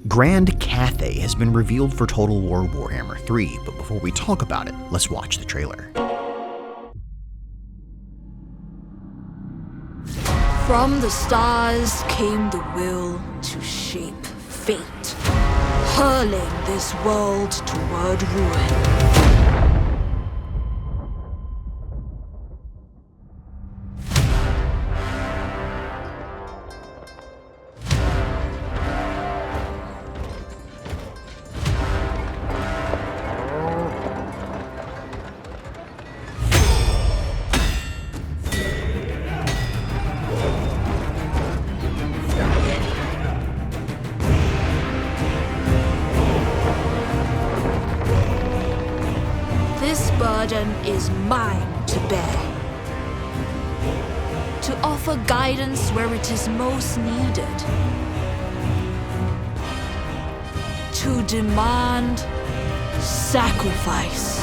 Grand Cathay has been revealed for Total War Warhammer 3, but before we talk about it, let's watch the trailer. From the stars came the will to shape fate, hurling this world toward ruin. This burden is mine to bear. To offer guidance where it is most needed. To demand sacrifice.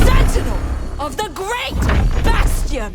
Sentinel of the Grand Bastion!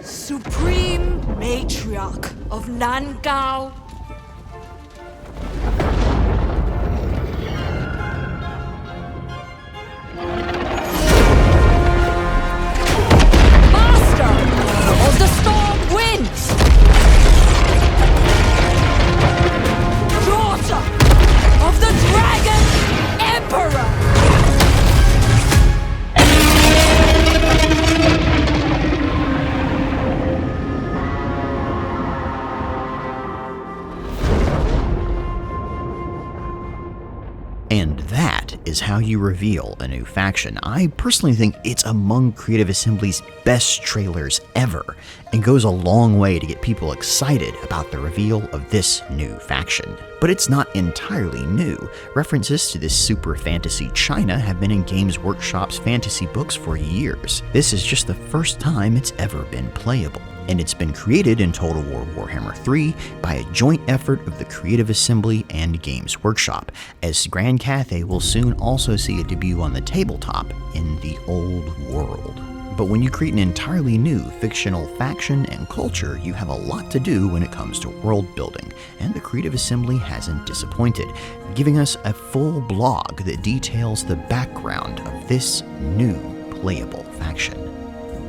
Supreme Matriarch of Nangao. Master of the Storm Winds. Daughter of the Dragon Emperor. And that is how you reveal a new faction. I personally think it's among Creative Assembly's best trailers ever, and goes a long way to get people excited about the reveal of this new faction. But it's not entirely new. References to this super fantasy China have been in Games Workshop's fantasy books for years. This is just the first time it's ever been playable. And it's been created in Total War Warhammer 3 by a joint effort of the Creative Assembly and Games Workshop, as Grand Cathay will soon also see a debut on the tabletop in the Old World. But when you create an entirely new fictional faction and culture, you have a lot to do when it comes to world building, and the Creative Assembly hasn't disappointed, giving us a full blog that details the background of this new playable faction.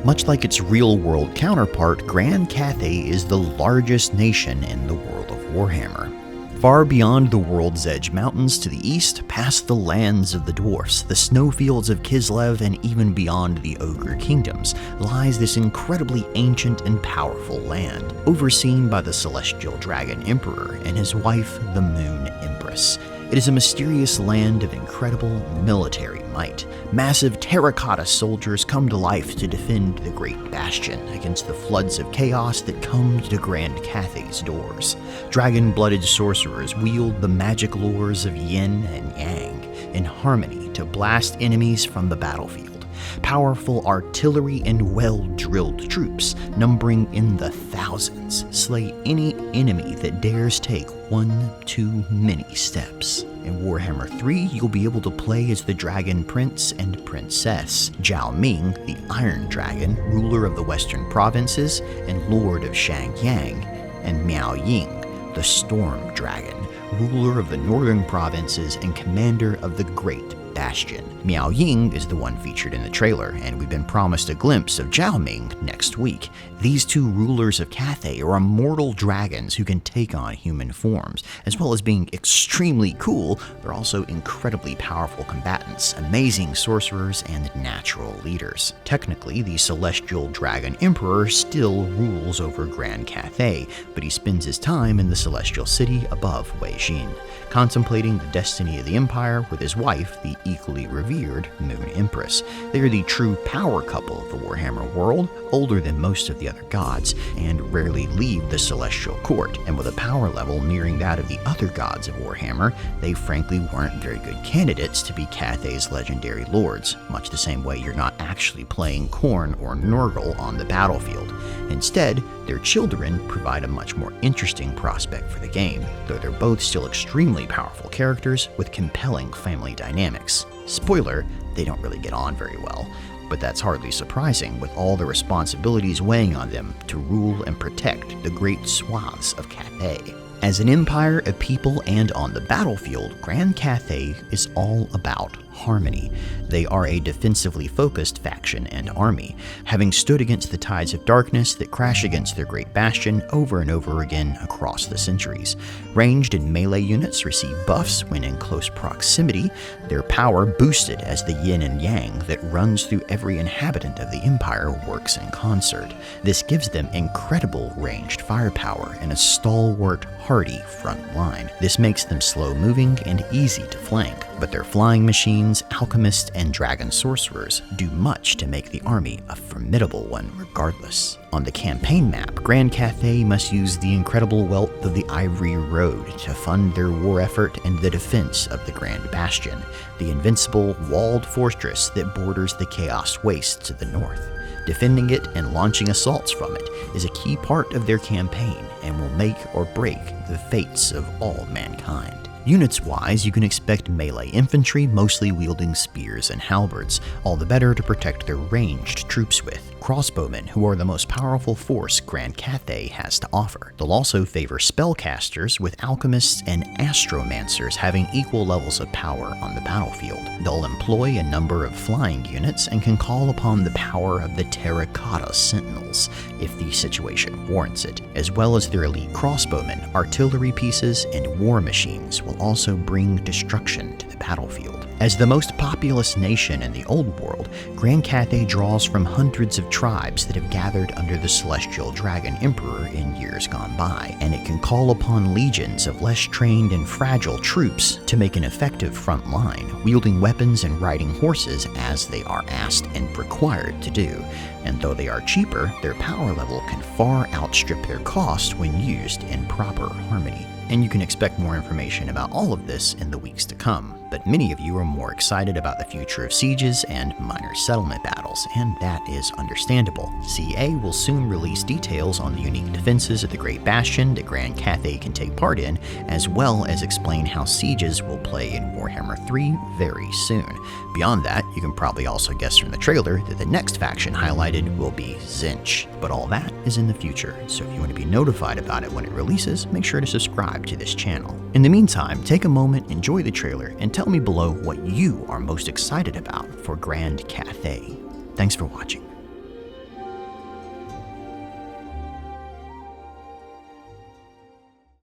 Much like its real-world counterpart, Grand Cathay is the largest nation in the world of Warhammer. Far beyond the World's Edge Mountains to the east, past the lands of the dwarfs, the snowfields of Kislev, and even beyond the Ogre Kingdoms, lies this incredibly ancient and powerful land, overseen by the Celestial Dragon Emperor and his wife, the Moon Empress. It is a mysterious land of incredible military might. Massive terracotta soldiers come to life to defend the Great Bastion against the floods of chaos that come to Grand Cathay's doors. Dragon-blooded sorcerers wield the magic lures of yin and yang in harmony to blast enemies from the battlefield. Powerful artillery and well-drilled troops, numbering in the thousands, slay any enemy that dares take one too many steps. In Warhammer 3, you'll be able to play as the Dragon Prince and Princess, Zhao Ming, the Iron Dragon, ruler of the Western Provinces and Lord of Shangyang, and Miao Ying, the Storm Dragon, ruler of the Northern Provinces and commander of the Great Bastion. Miao Ying is the one featured in the trailer, and we've been promised a glimpse of Zhao Ming next week. These two rulers of Cathay are immortal dragons who can take on human forms. As well as being extremely cool, they're also incredibly powerful combatants, amazing sorcerers, and natural leaders. Technically, the Celestial Dragon Emperor still rules over Grand Cathay, but he spends his time in the Celestial City above Weijin, contemplating the destiny of the Empire with his wife, the equally revered Moon Empress. They are the true power couple of the Warhammer world, older than most of the other gods, and rarely leave the Celestial Court, and with a power level nearing that of the other gods of Warhammer, they frankly weren't very good candidates to be Cathay's legendary lords, much the same way you're not actually playing Khorne or Nurgle on the battlefield. Instead, their children provide a much more interesting prospect for the game, though they're both still extremely powerful characters with compelling family dynamics. Spoiler, they don't really get on very well, but that's hardly surprising with all the responsibilities weighing on them to rule and protect the great swaths of Cathay. As an empire of people and on the battlefield, Grand Cathay is all about harmony. They are a defensively focused faction and army, having stood against the tides of darkness that crash against their Great Bastion over and over again across the centuries. Ranged and melee units receive buffs when in close proximity, their power boosted as the yin and yang that runs through every inhabitant of the Empire works in concert. This gives them incredible ranged firepower and a stalwart, hardy front line. This makes them slow-moving and easy to flank, but their flying machines, alchemists, and dragon sorcerers do much to make the army a formidable one regardless. On the campaign map, Grand Cathay must use the incredible wealth of the Ivory Road to fund their war effort and the defense of the Grand Bastion, the invincible walled fortress that borders the Chaos Waste to the north. Defending it and launching assaults from it is a key part of their campaign and will make or break the fates of all mankind. Units-wise, you can expect melee infantry mostly wielding spears and halberds, all the better to protect their ranged troops with. Crossbowmen, who are the most powerful force Grand Cathay has to offer. They'll also favor spellcasters, with alchemists and astromancers having equal levels of power on the battlefield. They'll employ a number of flying units and can call upon the power of the Terracotta Sentinels if the situation warrants it, as well as their elite crossbowmen, artillery pieces, and war machines will also bring destruction to the battlefield. As the most populous nation in the Old World, Grand Cathay draws from hundreds of tribes that have gathered under the Celestial Dragon Emperor in years gone by, and it can call upon legions of less trained and fragile troops to make an effective front line, wielding weapons and riding horses as they are asked and required to do. And though they are cheaper, their power level can far outstrip their cost when used in proper harmony. And you can expect more information about all of this in the weeks to come. But many of you are more excited about the future of sieges and minor settlement battles, and that is understandable. CA will soon release details on the unique defenses of the Great Bastion that Grand Cathay can take part in, as well as explain how sieges will play in Warhammer 3 very soon. Beyond that, you can probably also guess from the trailer that the next faction highlighted will be Tzeentch, but all that is in the future, so if you want to be notified about it when it releases, make sure to subscribe to this channel. In the meantime, take a moment, enjoy the trailer, and tell me below what you are most excited about for Grand Cathay. Thanks for watching.